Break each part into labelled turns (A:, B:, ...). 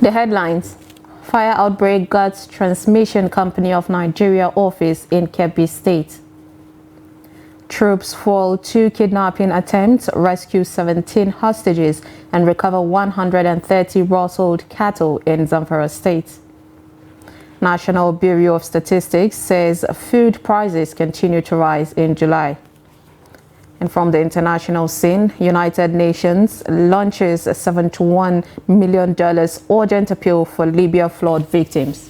A: The headlines: Fire outbreak guts Transmission Company of Nigeria office in Kebbi State. Troops foil 2 kidnapping attempts, rescue 17 hostages, and recover 130 raw-sold cattle in Zamfara State. National Bureau of Statistics says food prices continue to rise in July. And from the international scene, United Nations launches a $71 million urgent appeal for Libya flood victims.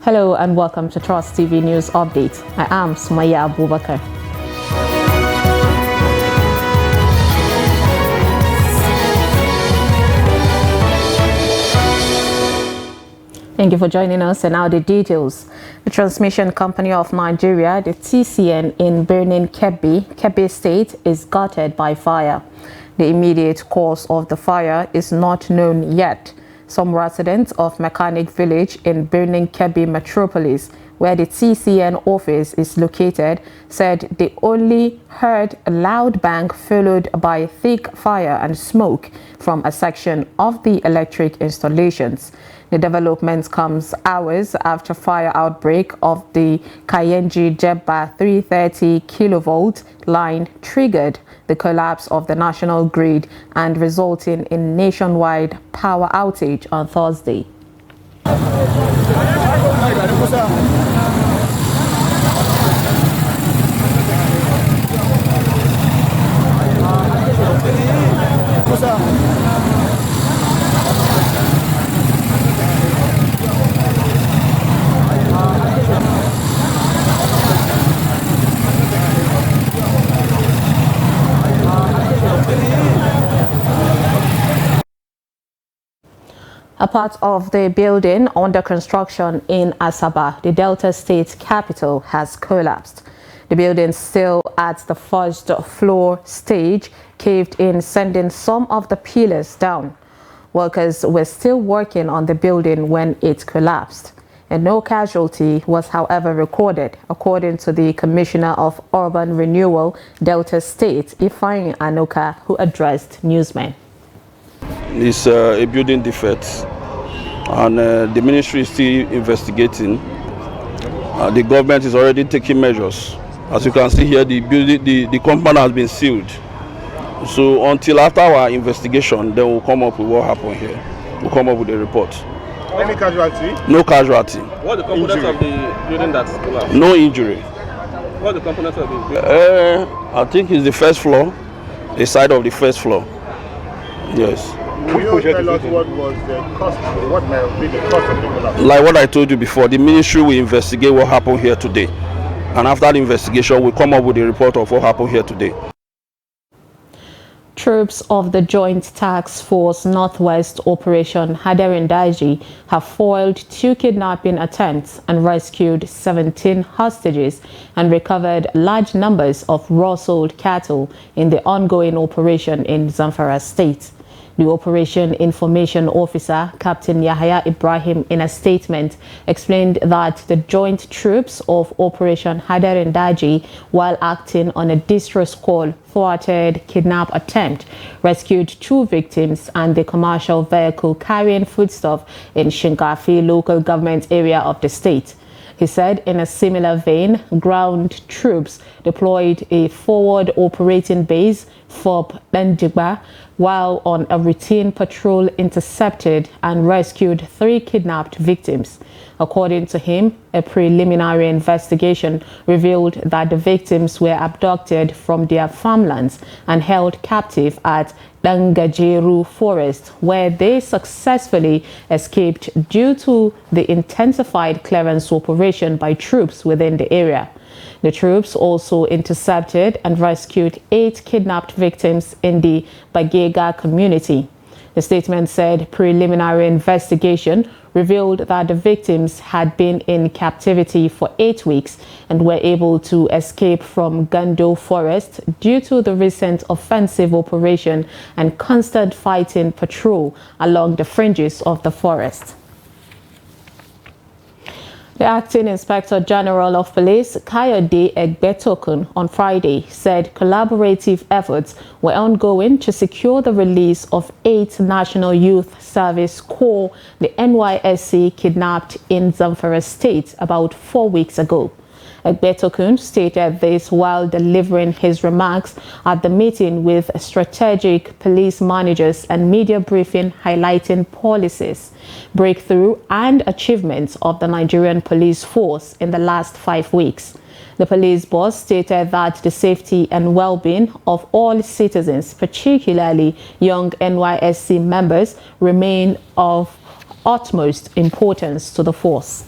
A: Hello and welcome to Trust TV News Update. I am Sumaya Abubakar. Thank you for joining us, and now the details. The Transmission Company of Nigeria, the TCN in Birnin Kebbi State, is gutted by fire. The immediate cause of the fire is not known yet. Some residents of Mechanic Village in Birnin Kebbi Metropolis, where the TCN office is located, said they only heard a loud bang followed by thick fire and smoke from a section of the electric installations. The development comes hours after fire outbreak of the Kayenji Jebba 330 kilovolt line triggered the collapse of the national grid and resulting in nationwide power outage on Thursday. A part of the building under construction in Asaba, the Delta State capital, has collapsed. The building, still at the first floor stage, caved in, sending some of the pillars down. Workers were still working on the building when it collapsed, and no casualty was, however, recorded, according to the Commissioner of Urban Renewal, Delta State, Ifeanyi Anoka, who addressed newsmen.
B: It's a building defect, and the ministry is still investigating. The government is already taking measures. As you can see here, the compound has been sealed. So until after our investigation, then we'll come up with what happened here. We'll come up with a report.
C: Any casualty?
B: No casualty.
D: What are the components of the building that's collapsed?
B: No injury.
D: What are the components of the building?
B: I think it's the first floor, the side of the first floor. Yes.
C: Will you tell us what was the cost, what may be the cost of the collapse?
B: Like what I told you before, the ministry will investigate what happened here today. And after the investigation, we'll come up with a report of what happened here today.
A: Troops of the Joint Task Force Northwest Operation Haderindaji have foiled 2 kidnapping attempts and rescued 17 hostages and recovered large numbers of raw-sold cattle in the ongoing operation in Zamfara State. The Operation Information Officer, Captain Yahya Ibrahim, in a statement, explained that the joint troops of Operation Haderindaji, while acting on a distress call, thwarted kidnap attempt, rescued 2 victims and the commercial vehicle carrying foodstuff in Shinkafi local government area of the state. He said in a similar vein, ground troops deployed a forward operating base for Benjigba, while on a routine patrol intercepted and rescued 3 kidnapped victims. According to him, a preliminary investigation revealed that the victims were abducted from their farmlands and held captive at Dangajeru Forest, where they successfully escaped due to the intensified clearance operation by troops within the area. The troops also intercepted and rescued 8 kidnapped victims in the Bagega community. The statement said preliminary investigation revealed that the victims had been in captivity for 8 weeks and were able to escape from Gando Forest due to the recent offensive operation and constant fighting patrol along the fringes of the forest. The Acting Inspector General of Police, Kayode Egbetokun, on Friday said collaborative efforts were ongoing to secure the release of 8 National Youth Service Corps, the NYSC, kidnapped in Zamfara State about 4 weeks ago. Egbetokun stated this while delivering his remarks at the meeting with strategic police managers and media briefing highlighting policies, breakthrough and achievements of the Nigerian police force in the last 5 weeks. The police boss stated that the safety and well-being of all citizens, particularly young NYSC members, remain of utmost importance to the force.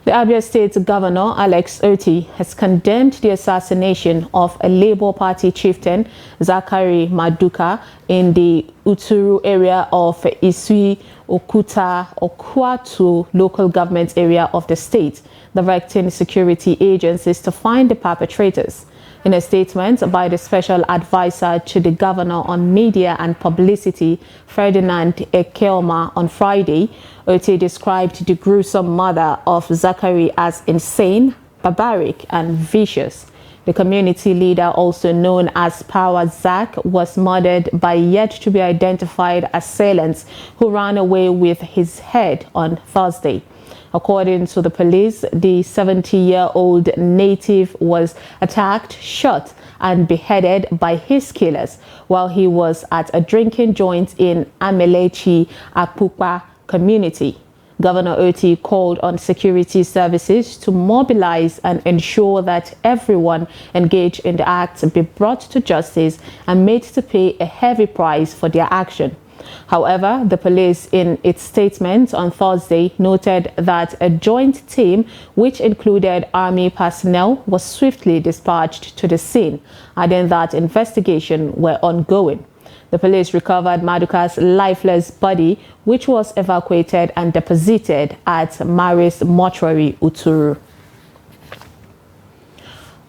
A: The Abia State Governor, Alex Otti, has condemned the assassination of a Labour Party chieftain, Zachary Maduka, in the Uturu area of Isui Okuta Okwatu local government area of the state, directing security agencies to find the perpetrators. In a statement by the special advisor to the governor on media and publicity, Ferdinand Ekeoma, on Friday, Otti described the gruesome murder of Zachary as insane, barbaric, and vicious. The community leader, also known as Power Zach, was murdered by yet-to-be-identified assailants who ran away with his head on Thursday. According to the police, the 70-year-old native was attacked, shot, and beheaded by his killers while he was at a drinking joint in Amelechi Akpukpa community. Governor Otti called on security services to mobilize and ensure that everyone engaged in the act be brought to justice and made to pay a heavy price for their action. However, the police, in its statement on Thursday, noted that a joint team, which included army personnel, was swiftly dispatched to the scene, adding that investigations were ongoing. The police recovered Maduka's lifeless body, which was evacuated and deposited at Maris Mortuary, Uturu.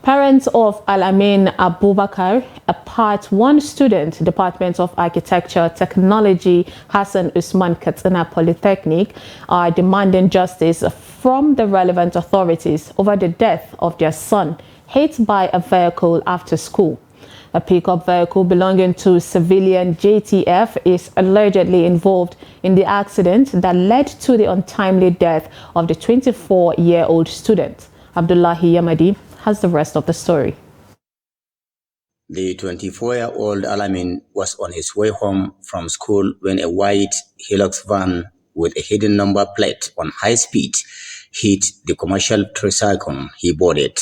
A: Parents of Al-Amin Abubakar, a Part 1 student, Department of Architecture Technology, Hassan Usman Katsina Polytechnic, are demanding justice from the relevant authorities over the death of their son, hit by a vehicle after school. A pickup vehicle belonging to civilian JTF is allegedly involved in the accident that led to the untimely death of the 24-year-old student. Abdullahi Yamadi has the rest of the story.
E: The 24-year-old Al-Amin was on his way home from school when a white Hilux van with a hidden number plate on high speed hit the commercial tricycle he boarded.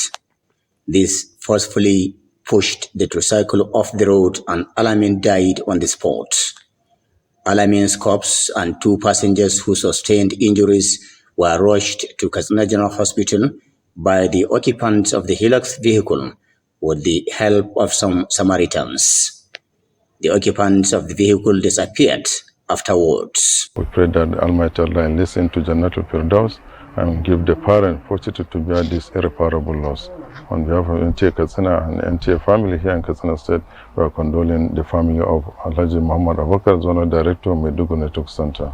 E: This forcefully pushed the tricycle off the road and Al-Amin died on the spot. Al-Amin's corpse and 2 passengers who sustained injuries were rushed to Katsina General Hospital by the occupants of the Hilux vehicle with the help of some Samaritans. The occupants of the vehicle disappeared afterwards.
F: We pray that the Almighty Allah listen to Jannatul Firdaus and give the parent fortitude to bear this irreparable loss. On behalf of NTA Katsina and NTA family here in Katsina State, we are condoling the family of Alhaji Muhammad Abubakar, Zonal Director of Medugu Network Center.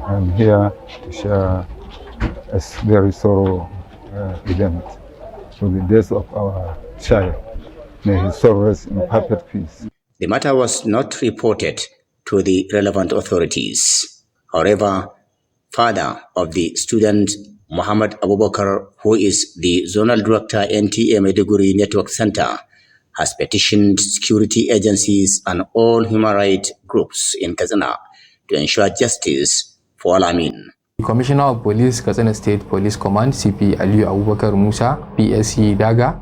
G: I'm here to share a very sorrow event for the death of our child. May his soul rest in perfect peace.
E: The matter was not reported to the relevant authorities. However, father of the student, Muhammad Abubakar, who is the Zonal Director NTA Maiduguri Network Center, has petitioned security agencies and all human rights groups in Katsina to ensure justice for Al-Amin.
H: The Commissioner of Police, Katsina State Police Command, CP Aliyu Abubakar Musa, PSC Daga,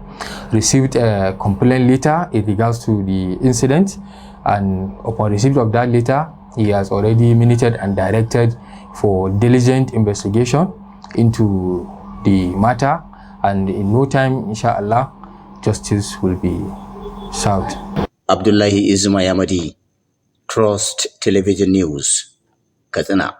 H: received a complaint letter in regards to the incident, and upon receipt of that letter, he has already minuted and directed for diligent investigation into the matter, and in no time, inshallah, justice will be served.
E: Abdullahi Izuma Yamadi, Trust Television News, Katsina.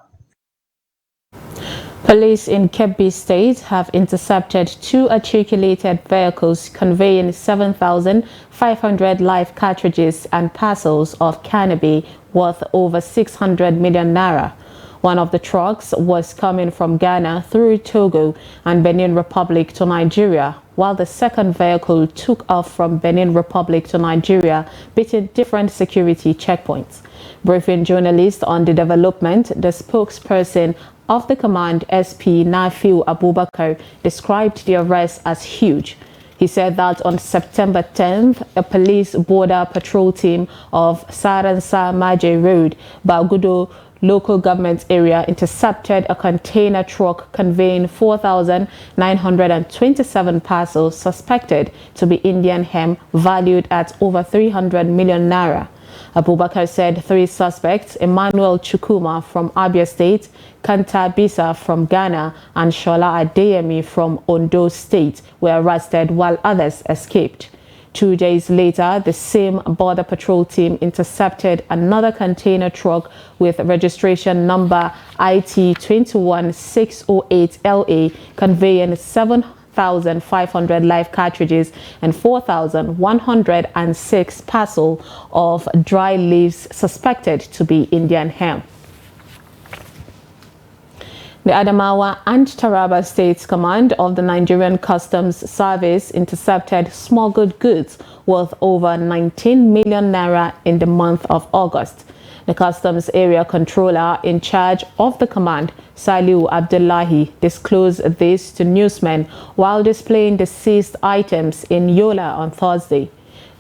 A: Police in Kebbi State have intercepted 2 articulated vehicles conveying 7,500 live cartridges and parcels of cannabis worth over 600 million naira. One of the trucks was coming from Ghana through Togo and Benin Republic to Nigeria, while the second vehicle took off from Benin Republic to Nigeria, beating different security checkpoints. Briefing journalists on the development, the spokesperson of the command, SP Nafiu Abubakar, described the arrest as huge. He said that on September 10th, a police border patrol team of Saransa Maje Road, Bagudo local government area intercepted a container truck conveying 4,927 parcels suspected to be Indian hemp valued at over 300 million naira. Abubakar said 3 suspects, Emmanuel Chukuma from Abia State, Kanta Bisa from Ghana, and Shola Adeyemi from Ondo State, were arrested while others escaped. 2 days later, the same border patrol team intercepted another container truck with registration number IT21608LA conveying 7,500 live cartridges and 4,106 parcels of dry leaves suspected to be Indian hemp. The Adamawa and Taraba States Command of the Nigerian Customs Service intercepted smuggled goods worth over 19 million naira in the month of August. The Customs Area Controller in charge of the command, Saliu Abdullahi, disclosed this to newsmen while displaying the seized items in Yola on Thursday.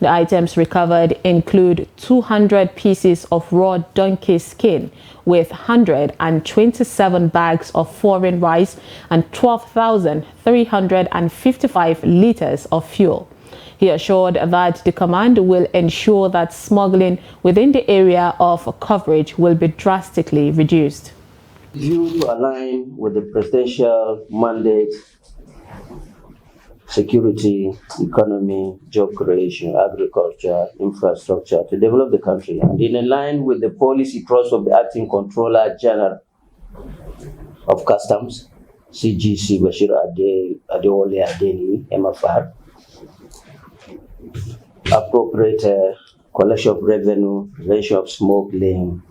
A: The items recovered include 200 pieces of raw donkey skin with 127 bags of foreign rice and 12,355 liters of fuel. He assured that the command will ensure that smuggling within the area of coverage will be drastically reduced.
I: Due to align with the presidential mandate, security, economy, job creation, agriculture, infrastructure to develop the country, and in line with the policy thrust of the Acting Controller General of Customs, CGC Bashir Adewale Adeni, MFR, appropriate collection of revenue, prevention of smuggling,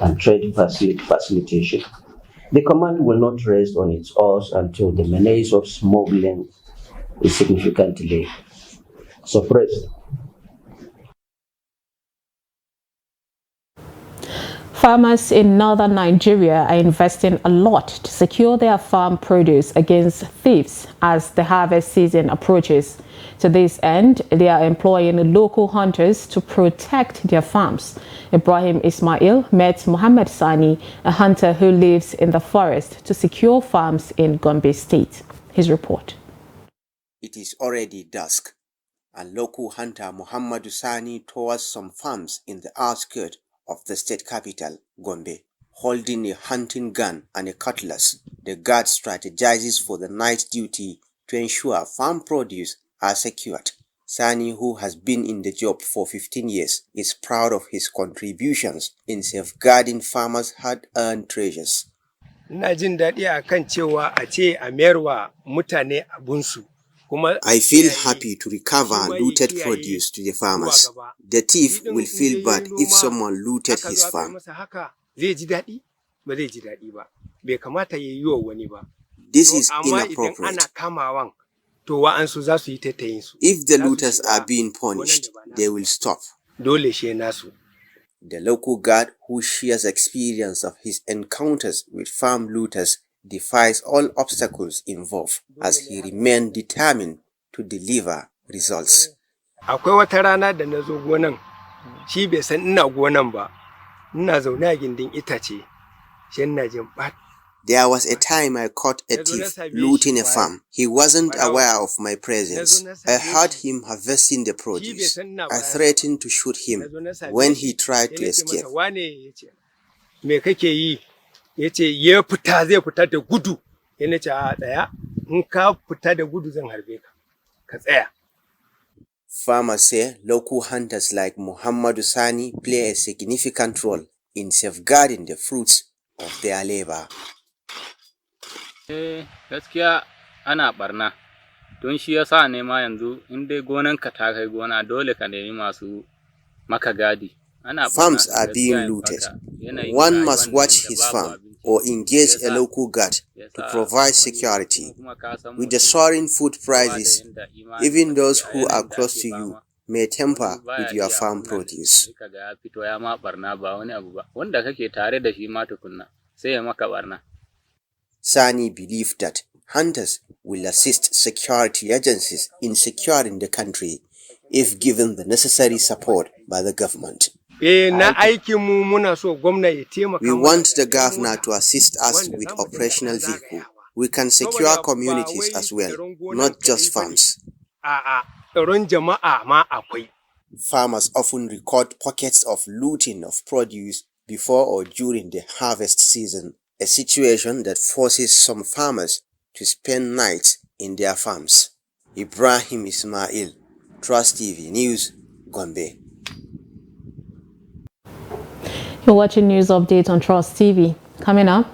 I: and trade facilitation. The command will not rest on its oars until the menace of smuggling is significantly suppressed.
A: Farmers in northern Nigeria are investing a lot to secure their farm produce against thieves as the harvest season approaches. To this end, they are employing local hunters to protect their farms. Ibrahim Ismail met Muhammad Sani, a hunter who lives in the forest, to secure farms in Gombe State. His report.
J: It is already dusk, and local hunter Muhammad Sani tours some farms in the outskirts of the state capital, Gombe. Holding a hunting gun and a cutlass, the guard strategizes for the night duty to ensure farm produce are secured. Sani, who has been in the job for 15 years, is proud of his contributions in safeguarding farmers' hard-earned treasures.
K: Ina jin daɗi akan cewa a ce a mayarwa mutane abunsu.
J: I feel happy to recover looted produce to the farmers. The thief will feel bad if someone looted his farm. This is inappropriate. If the looters are being punished, they will stop. The local guard, who shares experience of his encounters with farm looters, defies all obstacles involved as he remains determined to deliver results.
K: Akwai wata rana da nazo gonan, shi bai san ina gonan ba. Ina zaune a gindin itace. Shi ina jin bat.
J: There was a time I caught a thief looting a farm. He wasn't aware of my presence. I heard him harvesting the produce. I threatened to shoot him when he tried to escape.
K: Me kake yi? Yace ya fita zai fita da gudu. Yana ce a tsaya, in ka fita da gudu zan harbe ka. Ka tsaya.
J: Farmers say local hunters like Muhammad Sani play a significant role in safeguarding the fruits of their labor.
L: Gaskiya ana barna. Don shi yasa ne ma yanzu in dai gonanka ta kai gona dole ka nemi masu maka gadi.
J: Farms are being looted. One must watch his farm or engage a local guard to provide security. With the soaring food prices, even those who are close to you may tamper with your farm produce. Sani believed that hunters will assist security agencies in securing the country if given the necessary support by the government. We want the governor to assist us with operational vehicle. We can secure communities as well, not just farms. Farmers often record pockets of looting of produce before or during the harvest season, a situation that forces some farmers to spend nights in their farms. Ibrahim Ismail, Trust TV News, Gombe.
A: You're watching News Update on Trust TV. Coming up,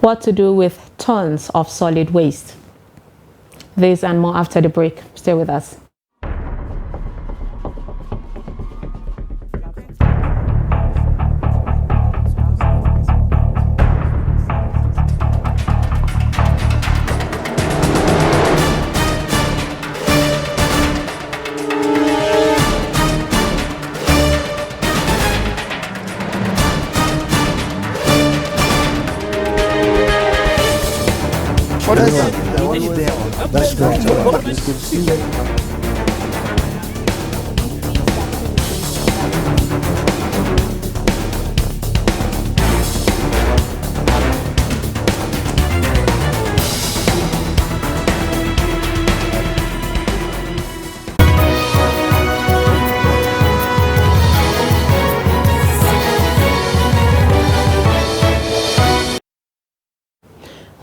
A: what to do with tons of solid waste. This and more after the break. Stay with us.
M: That's great.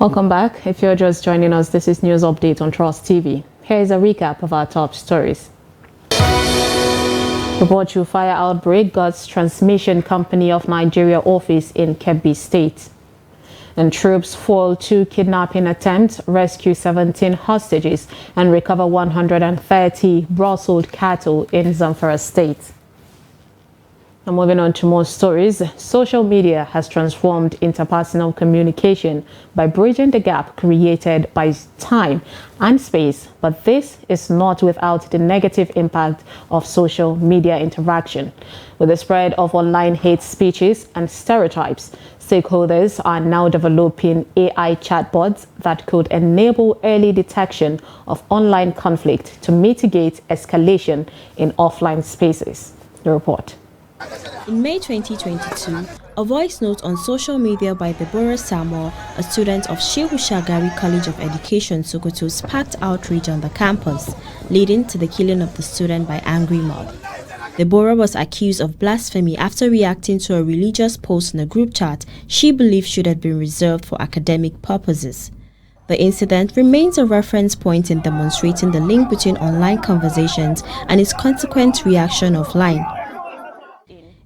A: Welcome back. If you're just joining us, this is News Update on Trust TV. Here is a recap of our top stories. Report fire outbreak guards transmission company of Nigeria office in Kebbi State. And troops foil 2 kidnapping attempts, rescue 17 hostages, and recover 130 broad-sold cattle in Zamfara State. Now moving on to more stories, social media has transformed interpersonal communication by bridging the gap created by time and space, but this is not without the negative impact of social media interaction. With the spread of online hate speeches and stereotypes, stakeholders are now developing AI chatbots that could enable early detection of online conflict to mitigate escalation in offline spaces. The report.
N: In May 2022, a voice note on social media by Deborah Samuel, a student of Shehu Shagari College of Education, Sokoto, sparked outrage on the campus, leading to the killing of the student by angry mob. Deborah was accused of blasphemy after reacting to a religious post in a group chat she believed should have been reserved for academic purposes. The incident remains a reference point in demonstrating the link between online conversations and its consequent reaction offline.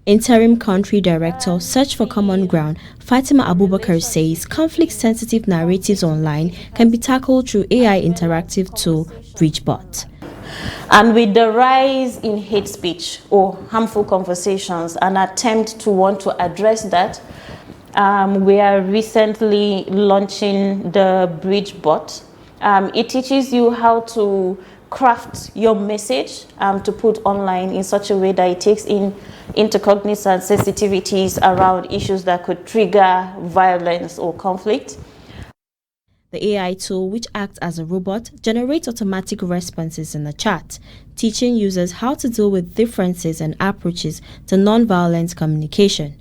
N: Interim Country Director, Search for Common Ground, Fatima Abubakar says conflict-sensitive narratives online can be tackled through AI interactive tool BridgeBot.
O: And with the rise in hate speech or harmful conversations, an attempt to want to address that, we are recently launching the BridgeBot. It teaches you how to craft your message to put online in such a way that it takes into cognizance sensitivities around issues that could trigger violence or conflict.
N: The AI tool, which acts as a robot, generates automatic responses in the chat, teaching users how to deal with differences and approaches to non-violent communication.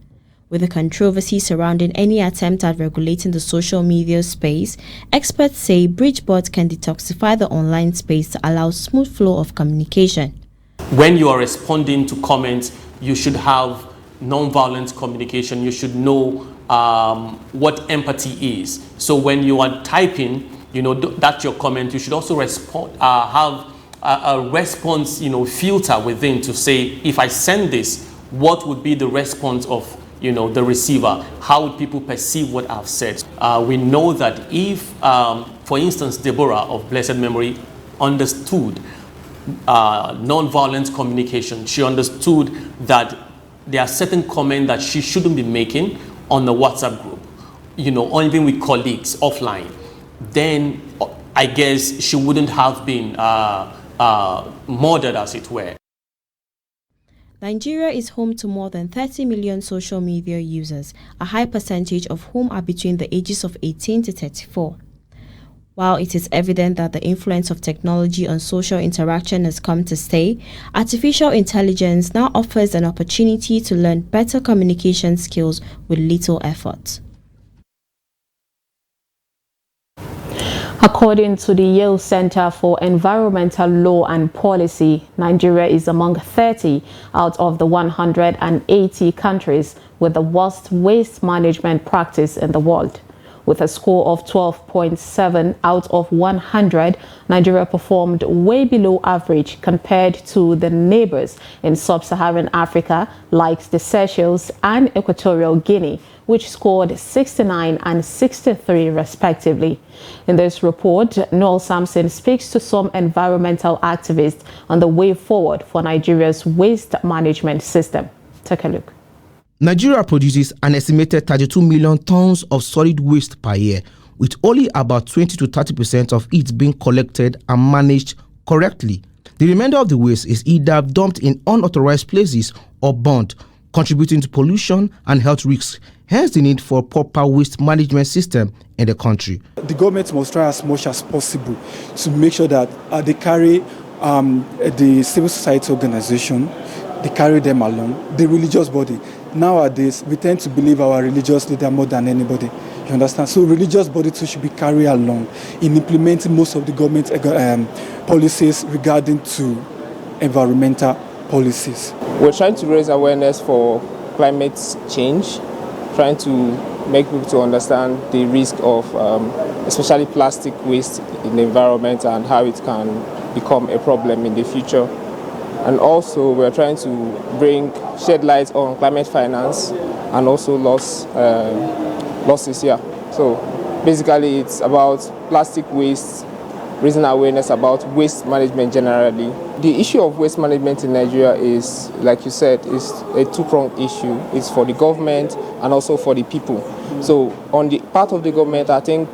N: With the controversy surrounding any attempt at regulating the social media space, experts say BridgeBot can detoxify the online space to allow smooth flow of communication.
P: When you are responding to comments, you should have non-violent communication. You should know what empathy is. So when you are typing, that's your comment. You should also respond, have a response, filter within to say, if I send this, what would be the response of the receiver? How would people perceive what I've said? We know that if, for instance, Deborah of blessed memory understood non-violent communication, she understood that there are certain comments that she shouldn't be making, on the WhatsApp group, or even with colleagues offline, then I guess she wouldn't have been murdered, as it were.
N: Nigeria is home to more than 30 million social media users, a high percentage of whom are between the ages of 18 to 34. While it is evident that the influence of technology on social interaction has come to stay, artificial intelligence now offers an opportunity to learn better communication skills with little effort.
A: According to the Yale Center for Environmental Law and Policy, Nigeria is among 30 out of the 180 countries with the worst waste management practice in the world. With a score of 12.7 out of 100, Nigeria performed way below average compared to the neighbors in sub-Saharan Africa like the Seychelles and Equatorial Guinea, which scored 69 and 63 respectively. In this report, Noel Sampson speaks to some environmental activists on the way forward for Nigeria's waste management system. Take a look.
Q: Nigeria produces an estimated 32 million tons of solid waste per year, with only about 20 to 30% of it being collected and managed correctly. The remainder of the waste is either dumped in unauthorized places or burned, contributing to pollution and health risks. Hence the need for a proper waste management system in the country.
R: The government must try as much as possible to make sure that they carry the civil society organization, they carry them along, the religious body. Nowadays, we tend to believe our religious leader more than anybody. You understand? So religious body too should be carried along in implementing most of the government policies regarding to environmental policies.
S: We're trying to raise awareness for climate change, trying to make people to understand the risk of especially plastic waste in the environment and how it can become a problem in the future. And also we're trying to shed light on climate finance and also losses here. So basically it's about plastic waste, raising awareness about waste management generally. The issue of waste management in Nigeria is, like you said, is a two-pronged issue. It's for the government and also for the people. So on the part of the government, I think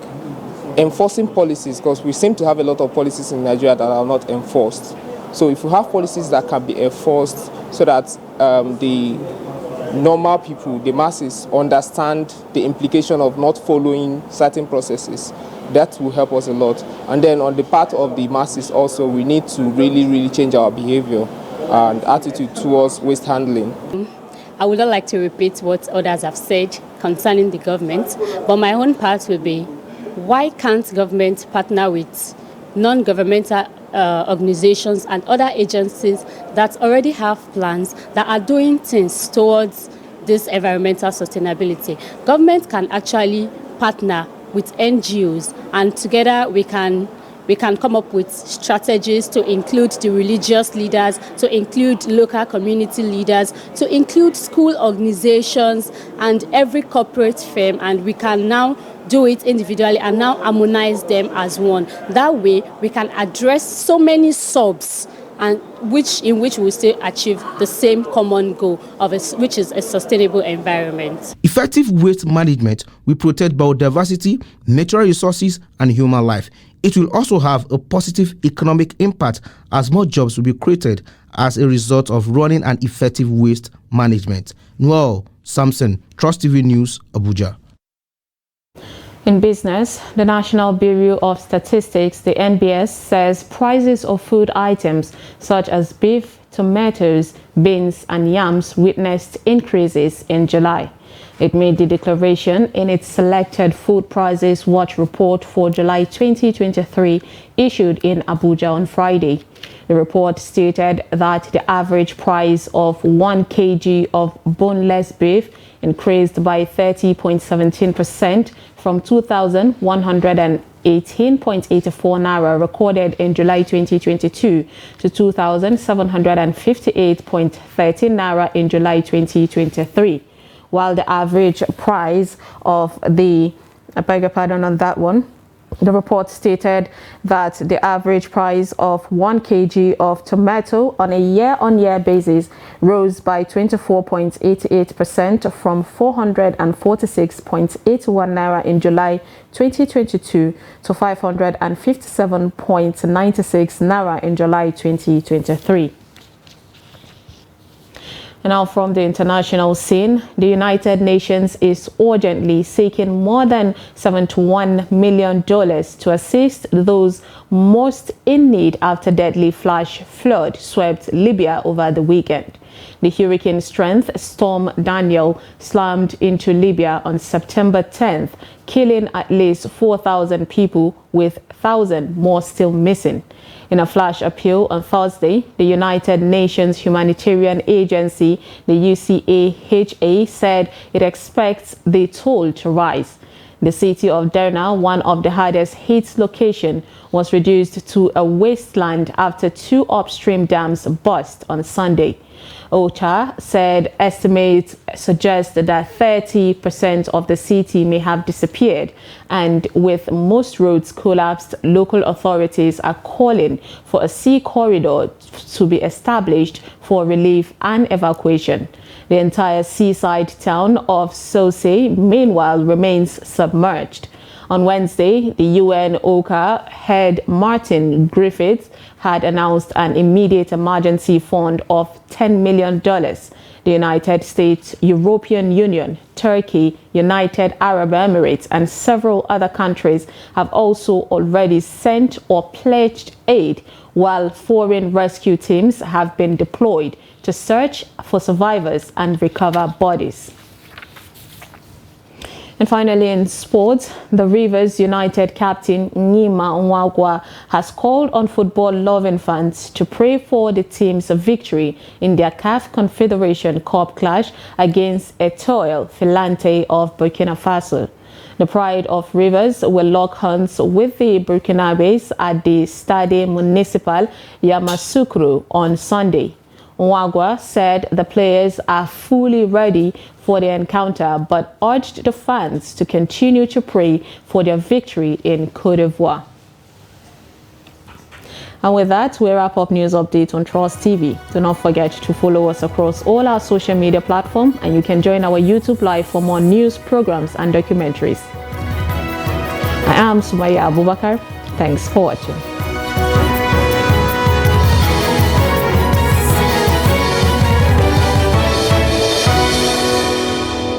S: enforcing policies, because we seem to have a lot of policies in Nigeria that are not enforced. So if we have policies that can be enforced so that the normal people, the masses, understand the implication of not following certain processes, that will help us a lot. And then on the part of the masses also, we need to really change our behavior and attitude towards waste handling.
T: I would not like to repeat what others have said concerning the government, but my own part will be, why can't government partner with non-governmental organizations and other agencies that already have plans that are doing things towards this environmental sustainability? Government can actually partner with NGOs, and together we can come up with strategies to include the religious leaders, to include local community leaders, to include school organizations and every corporate firm, and we can now do it individually and now harmonize them as one. That way we can address so many subs and in which we still achieve the same common goal of which is a sustainable environment.
Q: Effective waste management will protect biodiversity, natural resources, and human life. It will also have a positive economic impact as more jobs will be created as a result of running an effective waste management. Noel Sampson, Trust TV News, Abuja.
A: In business, the National Bureau of Statistics, the NBS, says prices of food items such as beef, tomatoes, beans, and yams witnessed increases in July. It made the declaration in its Selected Food Prices Watch report for July 2023, issued in Abuja on Friday. The report stated that the average price of 1 kg of boneless beef increased by 30.17% from 2,118.84 naira recorded in July 2022 to 2,758.13 naira in July 2023. While the average price of the, I beg your pardon on that one, The report stated that the average price of 1 kg of tomato on a year-on-year basis rose by 24.88% from 446.81 naira in July 2022 to 557.96 naira in July 2023. Now from the international scene, the United Nations is urgently seeking more than $71 million to assist those most in need after deadly flash flood swept Libya over the weekend. The hurricane strength storm Daniel slammed into Libya on September 10th, killing at least 4,000 people, with 1,000 more still missing. In a flash appeal on Thursday, the United Nations Humanitarian Agency, the UCAHA, said it expects the toll to rise. The city of Derna, one of the hardest hit locations, was reduced to a wasteland after 2 upstream dams burst on Sunday. OCHA said estimates suggest that 30% of the city may have disappeared, and with most roads collapsed, local authorities are calling for a sea corridor to be established for relief and evacuation. The entire seaside town of Sose, meanwhile, remains submerged. On Wednesday, the UN OCHA head Martin Griffiths had announced an immediate emergency fund of $10 million. The United States, European Union, Turkey, United Arab Emirates, and several other countries have also already sent or pledged aid, while foreign rescue teams have been deployed to search for survivors and recover bodies. And finally, in sports, the Rivers United captain Nima Nwagwa has called on football-loving fans to pray for the team's victory in their CAF Confederation Cup clash against Etoile Filante of Burkina Faso. The Pride of Rivers will lock horns with the Burkinabes at the Stade Municipal Yamoussoukro on Sunday. Nwagwa said the players are fully ready for the encounter, but urged the fans to continue to pray for their victory in Côte d'Ivoire. And with that, we wrap up news update on Trust TV. Do not forget to follow us across all our social media platforms, and you can join our YouTube Live for more news, programs, and documentaries. I am Sumaya Abubakar. Thanks for watching.